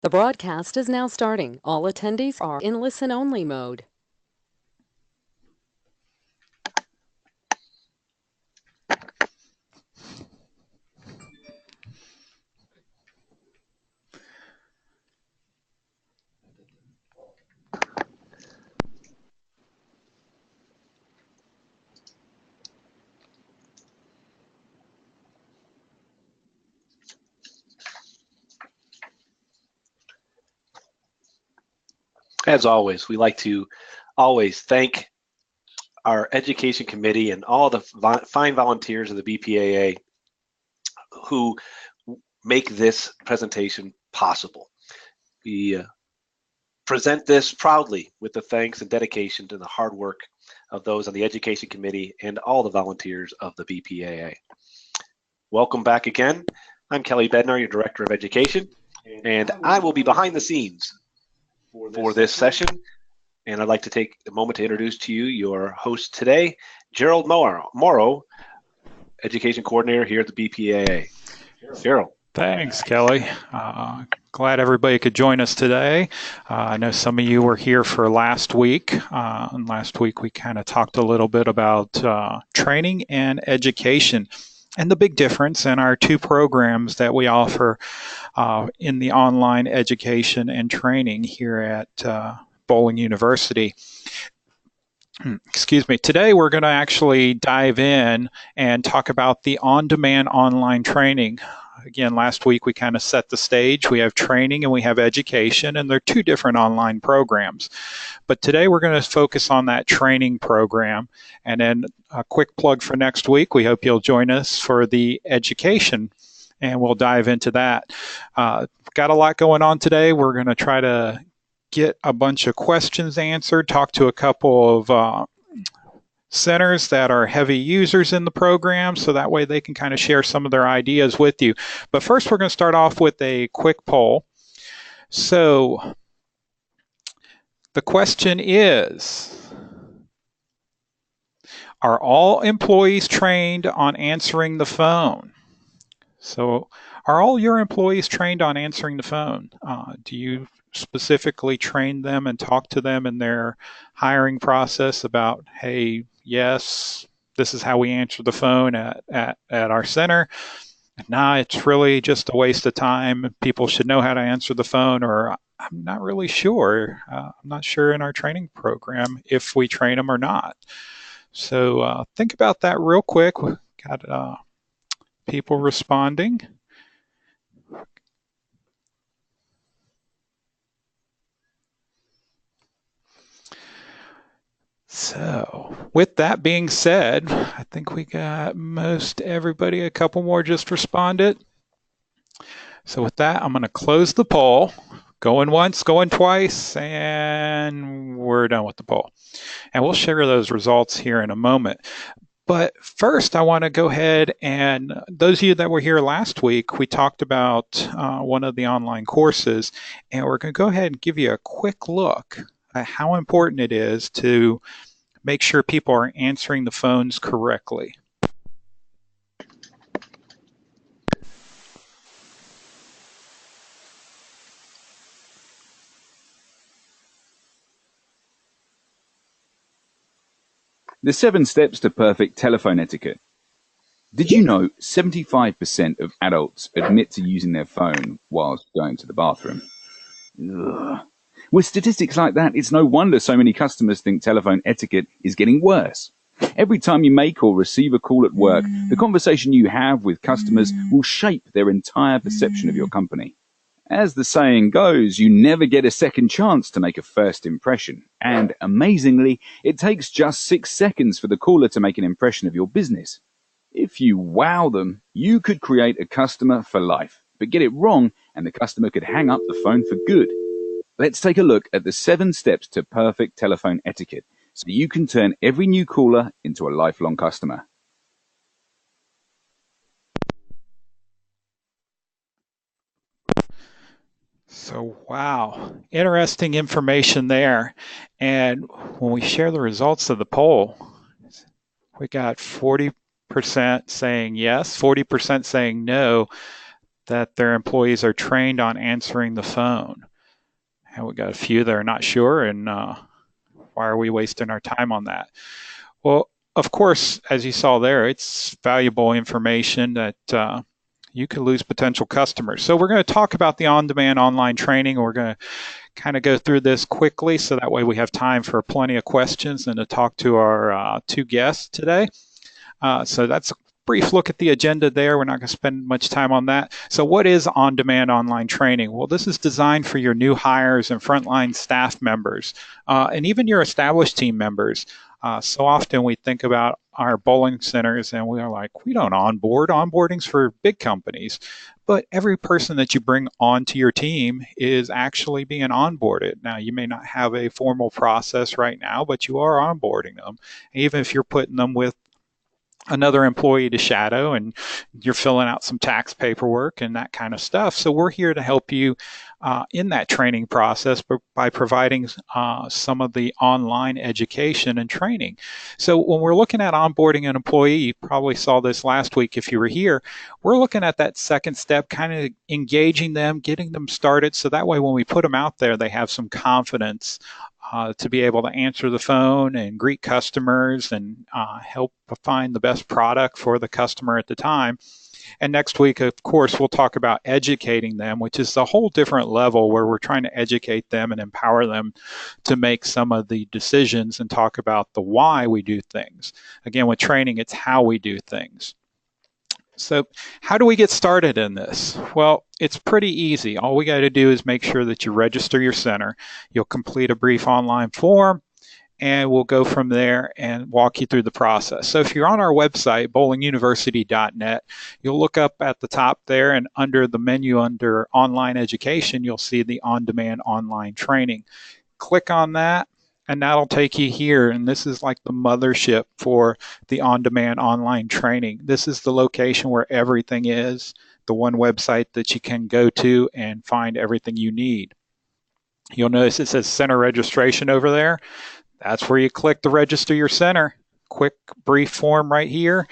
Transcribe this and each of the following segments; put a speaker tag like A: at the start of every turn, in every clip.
A: The broadcast is now starting. All attendees are in listen-only mode.
B: As always, we like to always thank our education committee and all the fine volunteers of the BPAA who make this presentation possible. We present this proudly with the thanks and dedication to the hard work of those on the education committee and all the volunteers of the BPAA. Welcome back again. I'm Kelly Bednar, your Director of Education, and I will be behind the scenes for this session. And I'd like to take a moment to introduce to you your host today, Gerald Morrow, Education Coordinator here at the BPAA. Gerald.
C: Thanks, Kelly. Glad everybody could join us today. I know some of you were here for last week. And last week we kind of talked a little bit about training and education and the big difference in our two programs that we offer in the online education and training here at Bowling University. Excuse me. Today we're going to actually dive in and talk about the on-demand online training. Again, last week we kind of set the stage. We have training and we have education, and they're two different online programs. But today we're going to focus on that training program. And then a quick plug for next week. We hope you'll join us for the education, and we'll dive into that. Got a lot going on today. We're going to try to get a bunch of questions answered, talk to a couple of centers that are heavy users in the program, so that way they can kind of share some of their ideas with you. But first, we're going to start off with a quick poll. So the question is, are all employees trained on answering the phone? So are all your employees trained on answering the phone? Do you specifically train them and talk to them in their hiring process about, hey, yes, this is how we answer the phone at our center? Nah, it's really just a waste of time. People should know how to answer the phone, or I'm not really sure. I'm not sure in our training program if we train them or not. So think about that real quick. We've got people responding. So with that being said, I think we got most everybody. A couple more just responded. So with that, I'm going to close the poll. Going once, going twice, and we're done with the poll. And we'll share those results here in a moment. But first, I want to go ahead and those of you that were here last week, we talked about one of the online courses, and we're going to go ahead and give you a quick look at how important it is to make sure people are answering the phones correctly.
D: The 7 steps to perfect telephone etiquette. Did you know 75% of adults admit to using their phone whilst going to the bathroom? Ugh. With statistics like that, it's no wonder so many customers think telephone etiquette is getting worse. Every time you make or receive a call at work, the conversation you have with customers will shape their entire perception of your company. As the saying goes, you never get a second chance to make a first impression. And amazingly, it takes just 6 seconds for the caller to make an impression of your business. If you wow them, you could create a customer for life. But get it wrong, and the customer could hang up the phone for good. Let's take a look at the 7 steps to perfect telephone etiquette, so you can turn every new caller into a lifelong customer.
C: So, wow, interesting information there. And when we share the results of the poll, we got 40% saying yes, 40% saying no. that their employees are trained on answering the phone. And we got a few that are not sure, and why are we wasting our time on that? Well, of course, as you saw there, it's valuable information that you could lose potential customers. So we're going to talk about the on-demand online training. We're going to kind of go through this quickly so that way we have time for plenty of questions and to talk to our two guests today. So that's a brief look at the agenda there. We're not going to spend much time on that. So what is on-demand online training? Well, this is designed for your new hires and frontline staff members, and even your established team members. So often we think about our bowling centers and we are like, we don't onboard. Onboarding's for big companies. But every person that you bring onto your team is actually being onboarded. Now, you may not have a formal process right now, but you are onboarding them. Even if you're putting them with another employee to shadow and you're filling out some tax paperwork and that kind of stuff. So we're here to help you in that training process by providing some of the online education and training. So when we're looking at onboarding an employee, you probably saw this last week if you were here, we're looking at that second step, kind of engaging them, getting them started. So that way when we put them out there, they have some confidence to be able to answer the phone and greet customers and help find the best product for the customer at the time. And next week, of course, we'll talk about educating them, which is a whole different level where we're trying to educate them and empower them to make some of the decisions and talk about the why we do things. Again, with training, it's how we do things. So how do we get started in this? Well, it's pretty easy. All we got to do is make sure that you register your center. You'll complete a brief online form, and we'll go from there and walk you through the process. So if you're on our website, bowlinguniversity.net, you'll look up at the top there, and under the menu under online education, you'll see the on-demand online training. Click on that, and that'll take you here. And this is like the mothership for the on-demand online training. This is the location where everything is, the one website that you can go to and find everything you need. You'll notice it says center registration over there. That's where you click to register your center. Quick, brief form right here.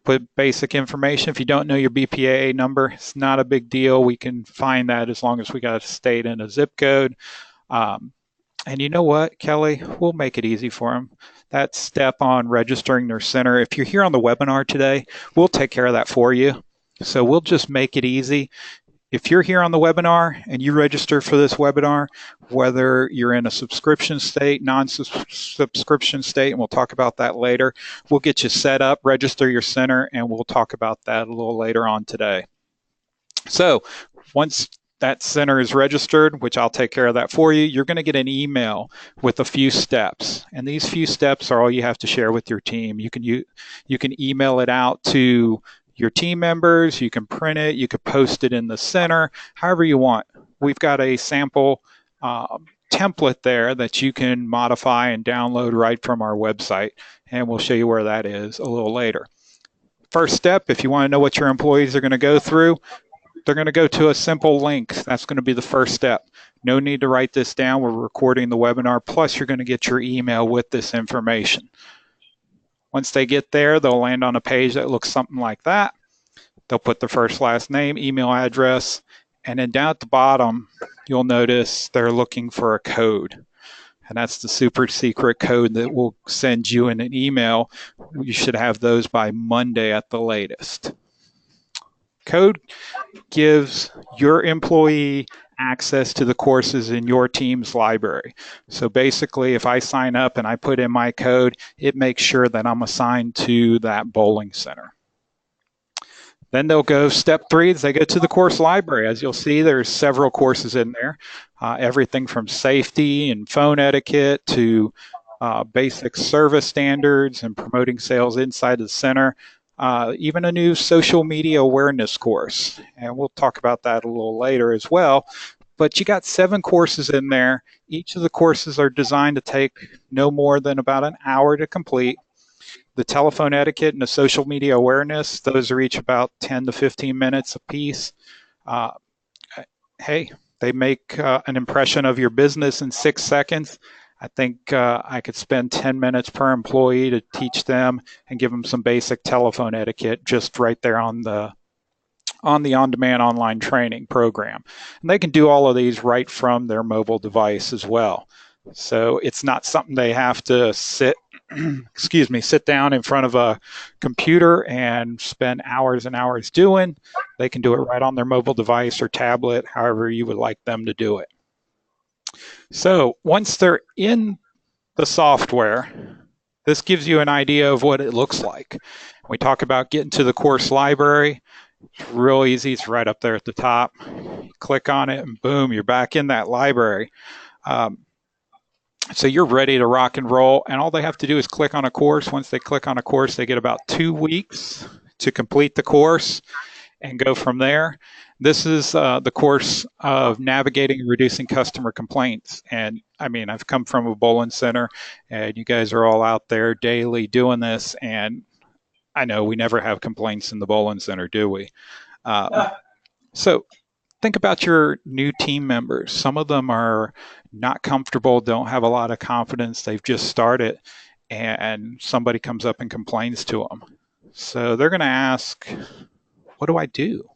C: Put basic information. If you don't know your BPAA number, it's not a big deal. We can find that as long as we got a state and a zip code. And you know what, Kelly? We'll make it easy for them. That step on registering their center, if you're here on the webinar today, we'll take care of that for you. So we'll just make it easy. If you're here on the webinar and you register for this webinar, whether you're in a subscription state, non-subscription state, and we'll talk about that later, we'll get you set up, register your center, and we'll talk about that a little later on today. So once that center is registered, which I'll take care of that for you, you're going to get an email with a few steps. And these few steps are all you have to share with your team. You can email it out to your team members, you can print it, you could post it in the center, however you want. We've got a sample template there that you can modify and download right from our website, and we'll show you where that is a little later. First step, if you want to know what your employees are going to go through, they're going to go to a simple link. That's going to be the first step. No need to write this down. We're recording the webinar, plus you're going to get your email with this information. Once they get there, they'll land on a page that looks something like that. They'll put their first, last name, email address, and then down at the bottom, you'll notice they're looking for a code. And that's the super secret code that we'll send you in an email. You should have those by Monday at the latest. Code gives your employee access to the courses in your team's library. So basically, if I sign up and I put in my code, it makes sure that I'm assigned to that bowling center. Then they'll go step 3 as they go to the course library. As you'll see, there's several courses in there, everything from safety and phone etiquette to basic service standards and promoting sales inside the center. Even a new social media awareness course. And we'll talk about that a little later as well. But you got 7 courses in there. Each of the courses are designed to take no more than about an hour to complete. The telephone etiquette and the social media awareness, those are each about 10 to 15 minutes apiece. Hey, they make an impression of your business in 6 seconds. I think I could spend 10 minutes per employee to teach them and give them some basic telephone etiquette just right there on the on the on-demand online training program. And they can do all of these right from their mobile device as well. So it's not something they have to sit down in front of a computer and spend hours and hours doing. They can do it right on their mobile device or tablet, however you would like them to do it. So once they're in the software, this gives you an idea of what it looks like. We talk about getting to the course library. It's real easy. It's right up there at the top. Click on it and boom, you're back in that library. So you're ready to rock and roll, and all they have to do is click on a course. Once they click on a course, they get about 2 weeks to complete the course and go from there. This is the course of navigating and reducing customer complaints. And I mean, I've come from a bowling center, and you guys are all out there daily doing this, and I know we never have complaints in the bowling center, do we? So think about your new team members. Some of them are not comfortable, don't have a lot of confidence. They've just started, and somebody comes up and complains to them. So they're going to ask, what do I do?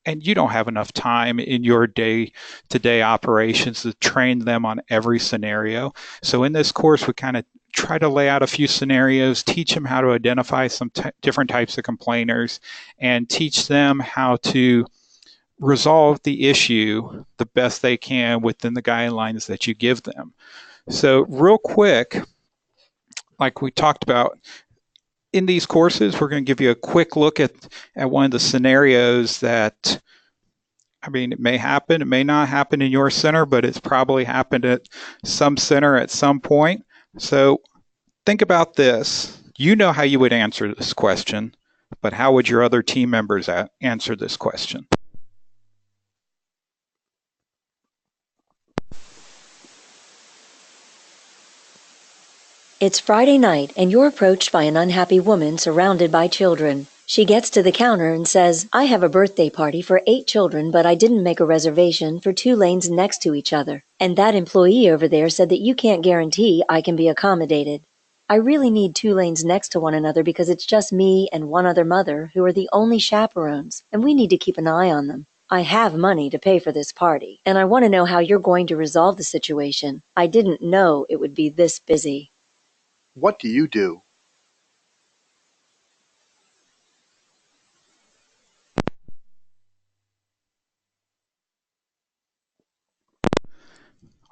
C: And you don't have enough time in your day-to-day operations to train them on every scenario. So in this course, we kind of try to lay out a few scenarios, teach them how to identify some different types of complainers, and teach them how to resolve the issue the best they can within the guidelines that you give them. So real quick, like we talked about, in these courses, we're going to give you a quick look at one of the scenarios that, I mean, it may happen, it may not happen in your center, but it's probably happened at some center at some point. So think about this. You know how you would answer this question, but how would your other team members answer this question?
E: It's Friday night, and you're approached by an unhappy woman surrounded by children. She gets to the counter and says, "I have a birthday party for 8 children, but I didn't make a reservation for 2 lanes next to each other. And that employee over there said that you can't guarantee I can be accommodated. I really need 2 lanes next to one another because it's just me and one other mother who are the only chaperones, and we need to keep an eye on them. I have money to pay for this party, and I want to know how you're going to resolve the situation. I didn't know it would be this busy."
F: What do you do?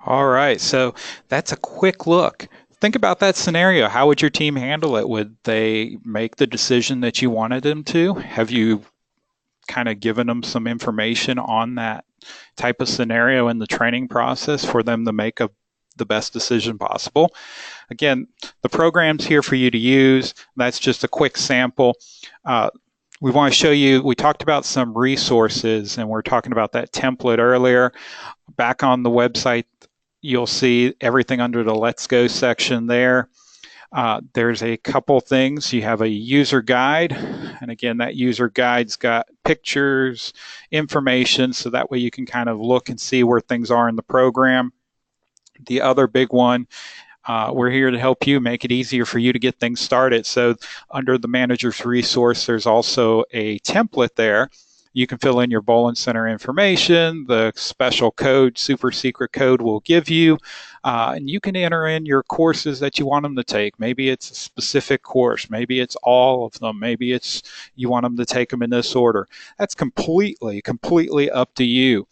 C: All right, so that's a quick look. Think about that scenario. How would your team handle it? Would they make the decision that you wanted them to? Have you kind of given them some information on that type of scenario in the training process for them to make the best decision possible? Again, the program's here for you to use. That's just a quick sample. We want to show you, we talked about some resources, and we're talking about that template earlier. Back on the website, you'll see everything under the Let's Go section there. There's a couple things. You have a user guide, and again, that user guide's got pictures, information, so that way you can kind of look and see where things are in the program. The other big one, we're here to help you make it easier for you to get things started. So under the manager's resource, there's also a template there. You can fill in your bowling center information, the special code, super secret code we'll give you, and you can enter in your courses that you want them to take. Maybe it's a specific course, maybe it's all of them, maybe it's you want them to take them in this order. That's completely up to you.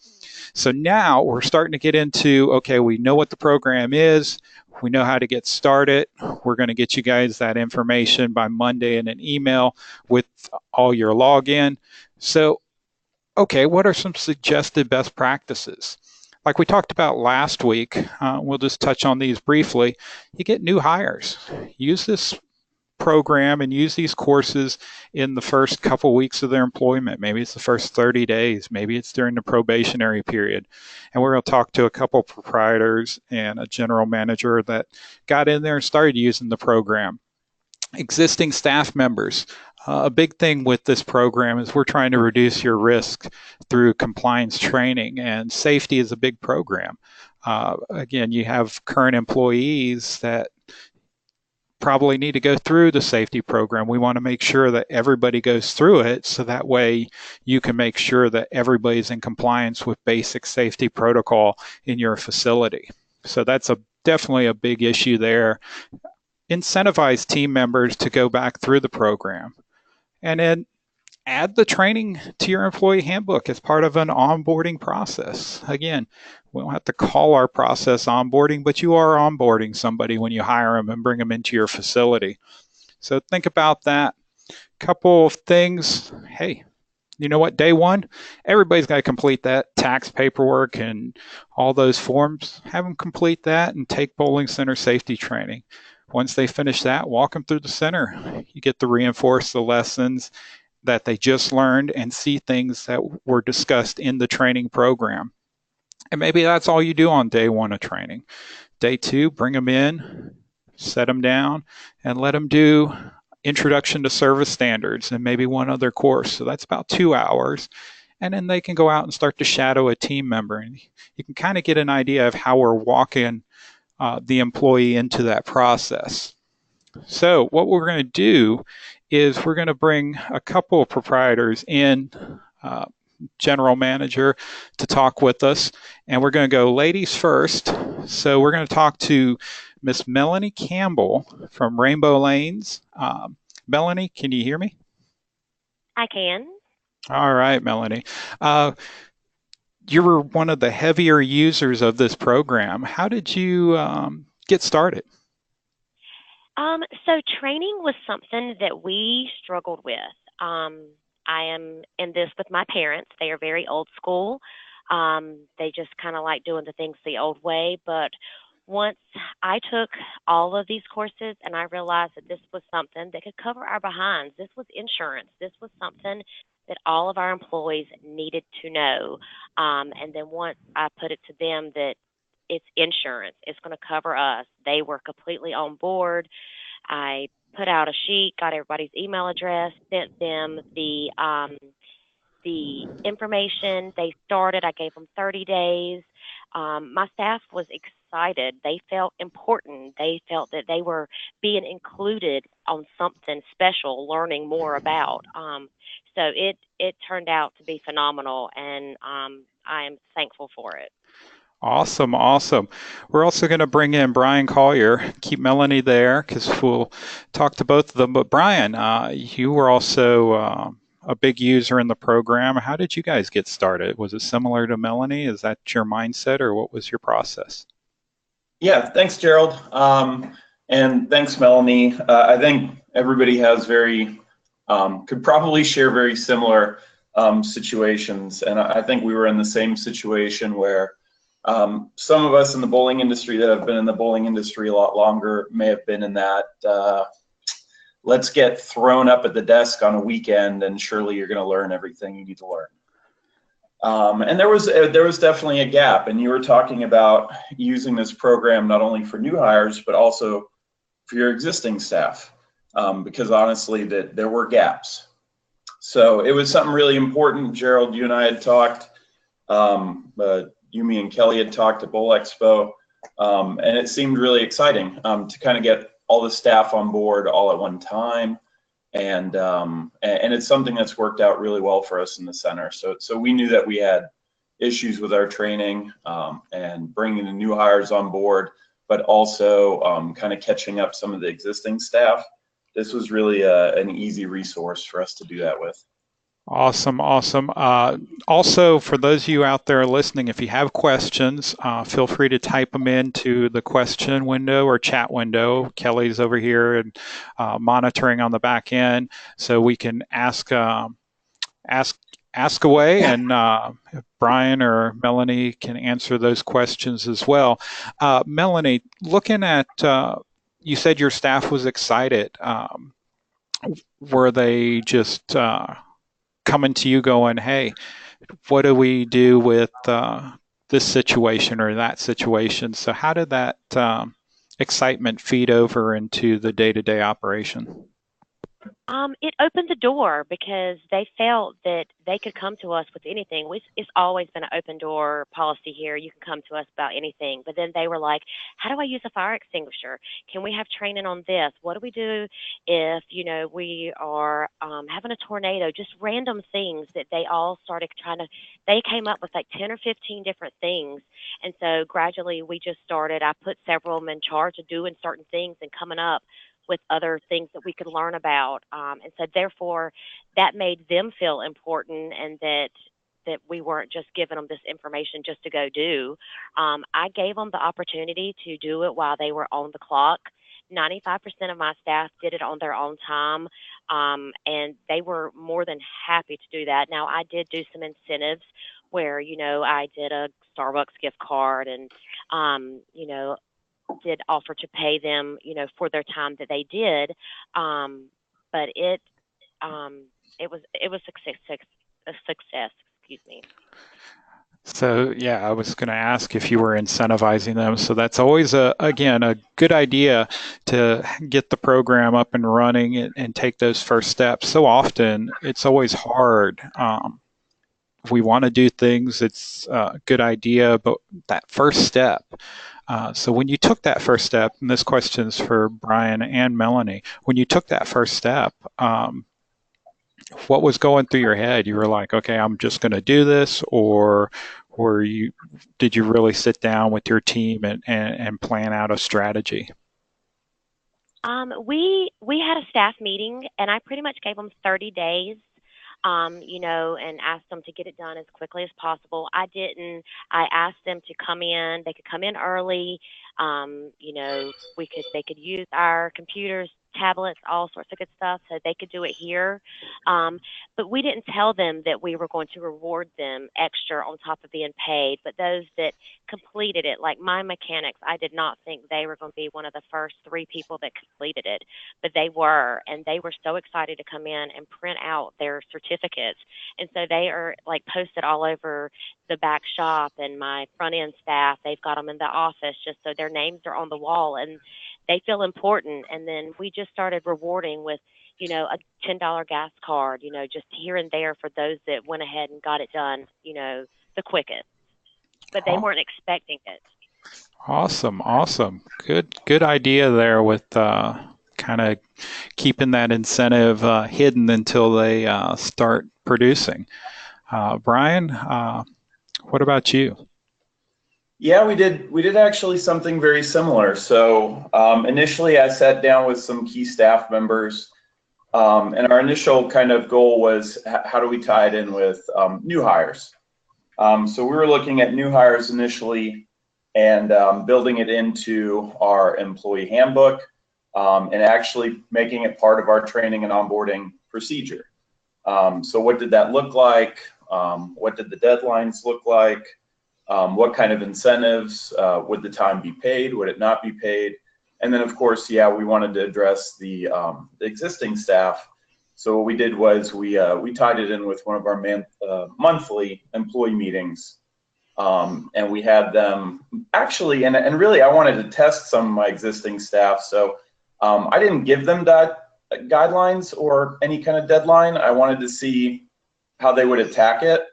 C: So now we're starting to get into, okay, we know what the program is. We know how to get started. We're going to get you guys that information by Monday in an email with all your login. So, okay, what are some suggested best practices? Like we talked about last week, we'll just touch on these briefly. You get new hires. Use this program and use these courses in the first couple weeks of their employment. Maybe it's the first 30 days. Maybe it's during the probationary period. And we're going to talk to a couple proprietors and a general manager that got in there and started using the program. Existing staff members. A big thing with this program is we're trying to reduce your risk through compliance training, and safety is a big program. Again, you have current employees that probably need to go through the safety program. We want to make sure that everybody goes through it, so that way you can make sure that everybody's in compliance with basic safety protocol in your facility. So that's definitely a big issue there. Incentivize team members to go back through the program. And then add the training to your employee handbook as part of an onboarding process. Again, we don't have to call our process onboarding, but you are onboarding somebody when you hire them and bring them into your facility. So think about that. Couple of things. Hey, you know what? Day one, everybody's got to complete that tax paperwork and all those forms. Have them complete that and take bowling center safety training. Once they finish that, walk them through the center. You get to reinforce the lessons that they just learned and see things that were discussed in the training program. And maybe that's all you do on day one of training. Day two, bring them in, set them down, and let them do Introduction to Service Standards and maybe one other course. So that's about 2 hours. And then they can go out and start to shadow a team member. And you can kind of get an idea of how we're walking the employee into that process. So what we're going to do is we're going to bring a couple of proprietors in, general manager, to talk with us. And we're going to go ladies first. So we're going to talk to Miss Melanie Campbell from Rainbow Lanes. Melanie, can you hear me?
G: I can.
C: All right, Melanie. You were one of the heavier users of this program. How did you get started?
G: So training was something that we struggled with. I am in this with my parents. They are very old school. They just kind of like doing the things the old way. But once I took all of these courses and I realized that this was something that could cover our behinds, this was insurance, this was something that all of our employees needed to know. And then once I put it to them that it's insurance, it's going to cover us, they were completely on board. I put out a sheet, got everybody's email address, sent them the information. They started. I gave them 30 days. My staff was excited. They felt important. They felt that they were being included on something special, learning more about. So it turned out to be phenomenal, and I am thankful for it.
C: Awesome, awesome. We're also going to bring in Brian Collier. Keep Melanie there because we'll talk to both of them. But Brian, you were also a big user in the program. How did you guys get started? Was it similar to Melanie? Is that your mindset, or what was your process?
H: Yeah, thanks, Gerald. And thanks, Melanie. I think everybody has could probably share very similar situations. And I think we were in the same situation where some of us in the bowling industry that have been in the bowling industry a lot longer may have been in that let's get thrown up at the desk on a weekend and surely you're going to learn everything you need to learn. And there was definitely a gap, and you were talking about using this program not only for new hires but also for your existing staff, because honestly there were gaps. So it was something really important. Gerald, you and I had talked, Yumi and Kelly had talked at Bowl Expo, and it seemed really exciting to kind of get all the staff on board all at one time. And it's something that's worked out really well for us in the center. So we knew that we had issues with our training and bringing the new hires on board, but also kind of catching up some of the existing staff. This was really an easy resource for us to do that with.
C: Awesome, awesome. Also, for those of you out there listening, if you have questions, feel free to type them into the question window or chat window. Kelly's over here and monitoring on the back end, so we can ask away, and Brian or Melanie can answer those questions as well. Melanie, looking at, you said your staff was excited. Were they just coming to you going, hey, what do we do with this situation or that situation? So how did that excitement feed over into the day-to-day operation?
G: It opened the door because they felt that they could come to us with anything. It's always been an open door policy here. You can come to us about anything. But then they were like, how do I use a fire extinguisher? Can we have training on this? What do we do if, we are having a tornado? Just random things that they all started they came up with like 10 or 15 different things. And so gradually we just started, I put several of them in charge of doing certain things and coming up with other things that we could learn about. And so therefore that made them feel important, and that we weren't just giving them this information just to go do. I gave them the opportunity to do it while they were on the clock. 95% of my staff did it on their own time, and they were more than happy to do that. Now, I did do some incentives where, I did a Starbucks gift card and, did offer to pay them, for their time that they did. But it was a success. Excuse me.
C: So yeah, I was going to ask if you were incentivizing them. So that's always again a good idea to get the program up and running and take those first steps. So often it's always hard. We want to do things. It's a good idea, but that first step. So when you took that first step, and this question is for Brian and Melanie, when you took that first step, what was going through your head? You were like, okay, I'm just going to do this, or did you really sit down with your team and plan out a strategy?
G: We had a staff meeting, and I pretty much gave them 30 days. And asked them to get it done as quickly as possible. I asked them to come in. They could come in early. They could use our computers, tablets, all sorts of good stuff, so they could do it here. But we didn't tell them that we were going to reward them extra on top of being paid. But those that completed it, like my mechanics, I did not think they were going to be one of the first 3 people that completed it, but they were, and they were so excited to come in and print out their certificates. And so they are like posted all over the back shop, and my front end staff, they've got them in the office just so their names are on the wall and they feel important. And then we just started rewarding with, a $10 gas card, just here and there for those that went ahead and got it done, the quickest. But they weren't expecting it.
C: Awesome. Good idea there with kind of keeping that incentive hidden until they start producing. Brian, what about you?
H: Yeah, we did actually something very similar. So initially I sat down with some key staff members, and our initial kind of goal was how do we tie it in with new hires? So we were looking at new hires initially and building it into our employee handbook, and actually making it part of our training and onboarding procedure. So what did that look like? What did the deadlines look like? What kind of incentives? Would the time be paid? Would it not be paid? And then, of course, we wanted to address the existing staff. So what we did was we tied it in with one of our monthly employee meetings, and we had them actually, and really, I wanted to test some of my existing staff. So I didn't give them guidelines or any kind of deadline. I wanted to see how they would attack it.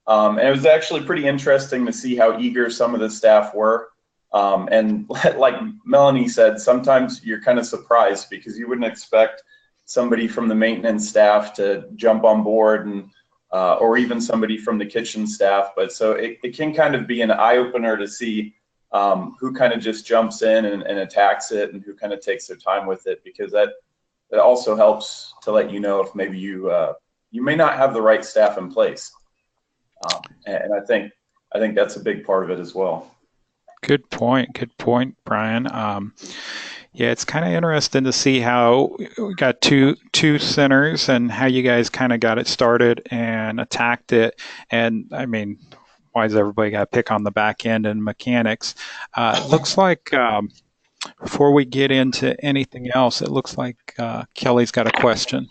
H: And it was actually pretty interesting to see how eager some of the staff were. And like Melanie said, sometimes you're kind of surprised because you wouldn't expect somebody from the maintenance staff to jump on board, and or even somebody from the kitchen staff. But so it can kind of be an eye-opener to see who kind of just jumps in and attacks it, and who kind of takes their time with it, because that also helps to let you know if maybe you may not have the right staff in place. And I think that's a big part of it as well.
C: Good point, Brian. Yeah, it's kind of interesting to see how we got two centers and how you guys kind of got it started and attacked it. And I mean, why does everybody got to pick on the back end and mechanics? It looks like before we get into anything else, it looks like Kelly's got a question.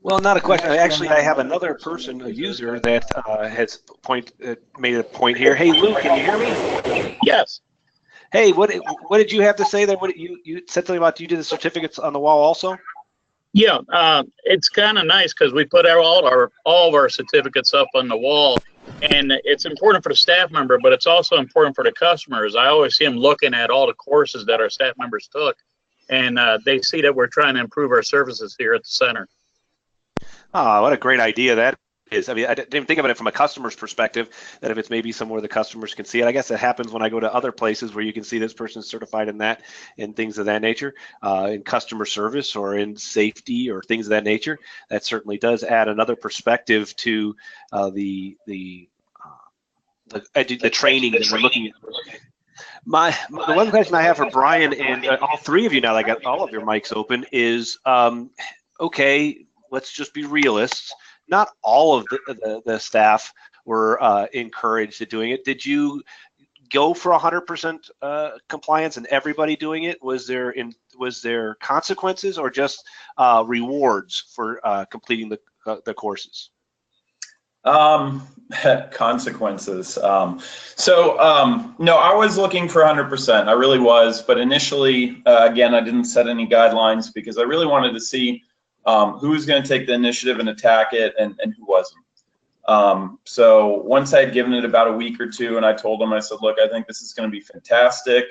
B: Well, not a question. Actually, I have another person, a user, that has made a point here. Hey, Luke, can you hear me?
I: Yes.
B: Hey, what did you have to say there? What you said something about you did the certificates on the wall also?
I: Yeah, it's kind of nice because we put all of our certificates up on the wall, and it's important for the staff member, but it's also important for the customers. I always see them looking at all the courses that our staff members took, and they see that we're trying to improve our services here at the center.
B: Oh, what a great idea that is. I mean, I didn't even think of it from a customer's perspective, that if it's maybe somewhere the customers can see it. I guess it happens when I go to other places where you can see this person's certified in that and things of that nature, in customer service or in safety or things of that nature. That certainly does add another perspective to the training that we're looking at. The one question I have for Brian and all three of you now that I got all of your mics open is, okay, let's just be realists. Not all of the staff were encouraged to doing it. Did you go for 100% compliance and everybody doing it? Was there consequences or just rewards for completing the courses?
H: Consequences. No, I was looking for 100%. I really was, but initially, again, I didn't set any guidelines because I really wanted to see who was going to take the initiative and attack it and who wasn't. So once I had given it about a week or two and I told them, I said, look, I think this is going to be fantastic.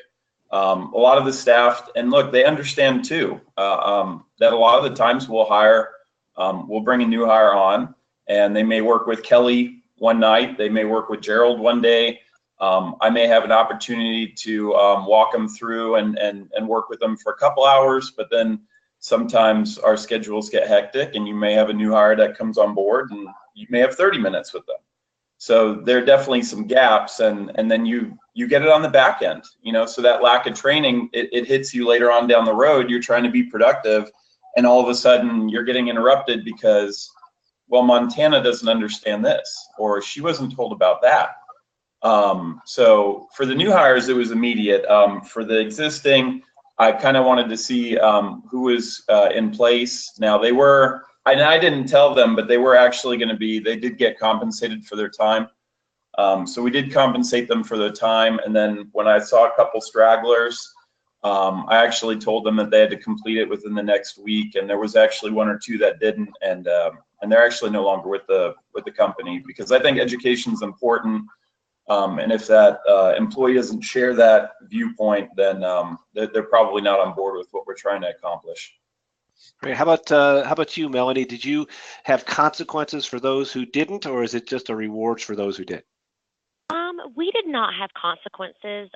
H: A lot of the staff, and look, they understand too, that a lot of the times we'll bring a new hire on and they may work with Kelly one night, they may work with Gerald one day. I may have an opportunity to walk them through and work with them for a couple hours, but then sometimes our schedules get hectic and you may have a new hire that comes on board and you may have 30 minutes with them. So there are definitely some gaps, and then you get it on the back end, so that lack of training, it hits you later on down the road. You're trying to be productive and all of a sudden you're getting interrupted because, well, Montana doesn't understand this, or she wasn't told about that. So for the new hires, it was immediate. For the existing, I kind of wanted to see who was in place. Now they were, and I didn't tell them, but they were actually going to be, they did get compensated for their time. So we did compensate them for their time. And then when I saw a couple stragglers, I actually told them that they had to complete it within the next week. And there was actually one or two that didn't. And they're actually no longer with the company, because I think education is important. And if that employee doesn't share that viewpoint, then they're probably not on board with what we're trying to accomplish.
B: Great. How about you, Melanie? Did you have consequences for those who didn't, or is it just a rewards for those who did?
G: We did not have consequences.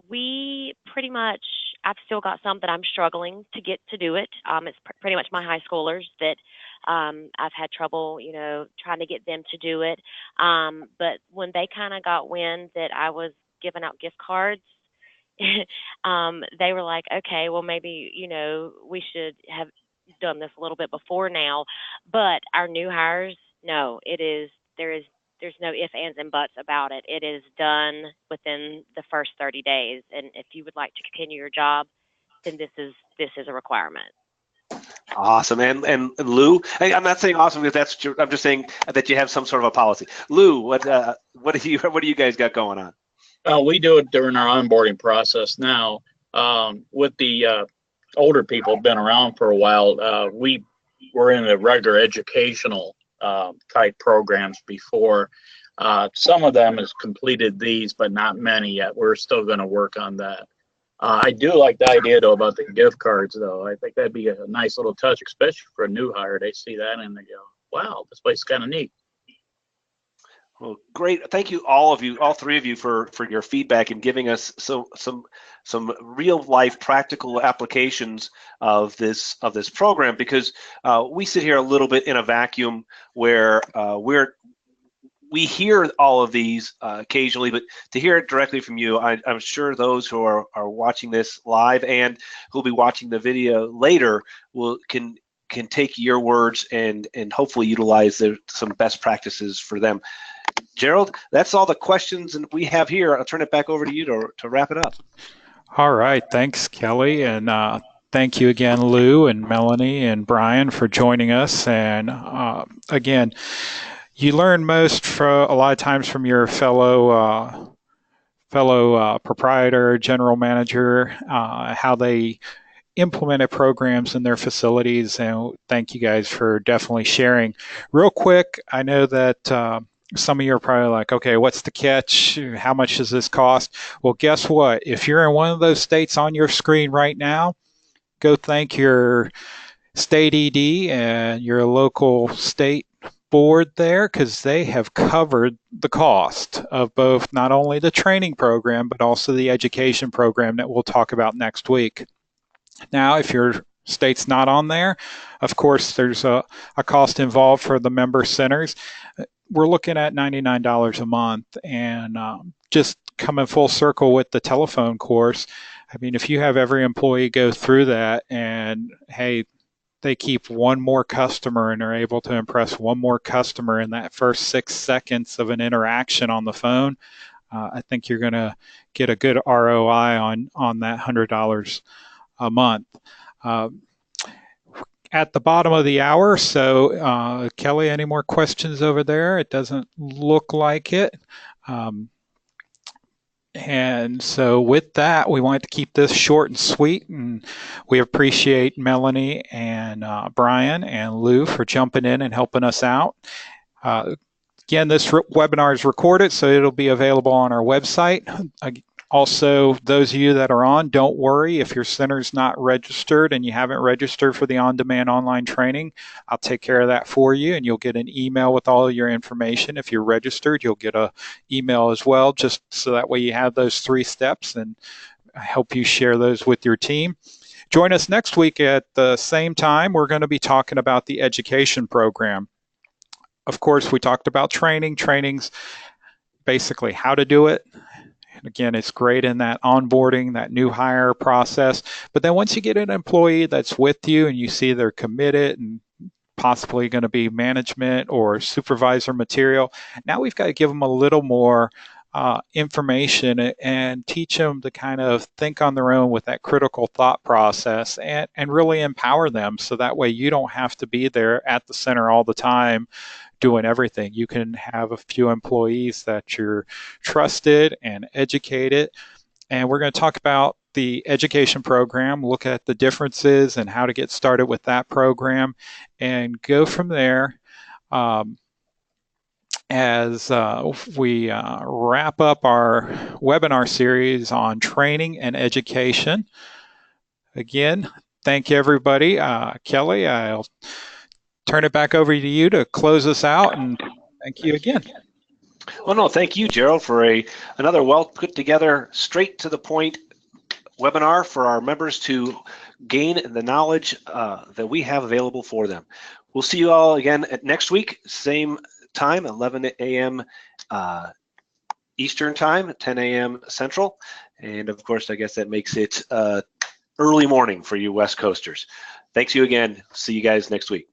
G: We pretty much, I've still got some that I'm struggling to get to do it. It's pretty much my high schoolers that I've had trouble, trying to get them to do it. But when they kind of got wind that I was giving out gift cards, they were like, okay, well, maybe, we should have done this a little bit before now. But our new hires, no, there's no ifs, ands, and buts about it. It is done within the first 30 days. And if you would like to continue your job, then this is a requirement.
B: Awesome. And Lou, I'm not saying awesome because that's true. I'm just saying that you have some sort of a policy. Lou, what do you guys got going on?
I: We do it during our onboarding process now. With the older people who've been around for a while, we were in the regular educational type programs before. Some of them has completed these, but not many yet. We're still going to work on that. I do like the idea, though, about the gift cards, though. I think that'd be a nice little touch, especially for a new hire. They see that and they go, wow, this place is kind of neat.
B: Well, great. Thank you, all three of you, for your feedback and giving us some real life practical applications of this program, because we sit here a little bit in a vacuum where we hear all of these occasionally, but to hear it directly from you, I'm sure those who are watching this live and who'll be watching the video later can take your words and hopefully utilize some best practices for them. Gerald, that's all the questions we have here. I'll turn it back over to you to wrap it up.
C: All right. Thanks, Kelly. And thank you again, Lou and Melanie and Brian, for joining us. And again, you learn most a lot of times from your fellow proprietor, general manager, how they implemented programs in their facilities, and thank you guys for definitely sharing. Real quick, I know that some of you are probably like, okay, what's the catch? How much does this cost? Well, guess what? If you're in one of those states on your screen right now, go thank your state ED and your local state board there, because they have covered the cost of both not only the training program but also the education program that we'll talk about next week. Now, if your state's not on there, of course there's a cost involved for the member centers. We're looking at $99 a month, and just coming full circle with the telephone course, I mean, if you have every employee go through that, and hey, they keep one more customer and are able to impress one more customer in that first 6 seconds of an interaction on the phone, I think you're going to get a good ROI on that $100 a month. At the bottom of the hour, so Kelly, any more questions over there? It doesn't look like it. And so with that, we wanted to keep this short and sweet, and we appreciate Melanie and Brian and Lou for jumping in and helping us out. Again, this webinar is recorded, so it'll be available on our website. Also, those of you that are on, don't worry if your center's not registered and you haven't registered for the on-demand online training. I'll take care of that for you, and you'll get an email with all your information. If you're registered, you'll get an email as well, just so that way you have those 3 steps, and I hope you share those with your team. Join us next week at the same time. We're going to be talking about the education program. Of course, we talked about training. Training's basically how to do it. And again, it's great in that onboarding, that new hire process. But then once you get an employee that's with you and you see they're committed and possibly going to be management or supervisor material, now we've got to give them a little more information and teach them to kind of think on their own with that critical thought process, and really empower them, so that way you don't have to be there at the center all the time doing everything. You can have a few employees that you're trusted and educated. And we're going to talk about the education program, look at the differences and how to get started with that program, and go from there as we wrap up our webinar series on training and education. Again, thank you, everybody. Kelly, I'll turn it back over to you to close us out, and thank you again.
B: Well, no, thank you, Gerald, for another well put together, straight to the point webinar for our members to gain the knowledge that we have available for them. We'll see you all again next week, same time, 11 a.m. Eastern time, 10 a.m. Central. And of course, I guess that makes it early morning for you West Coasters. Thanks you again. See you guys next week.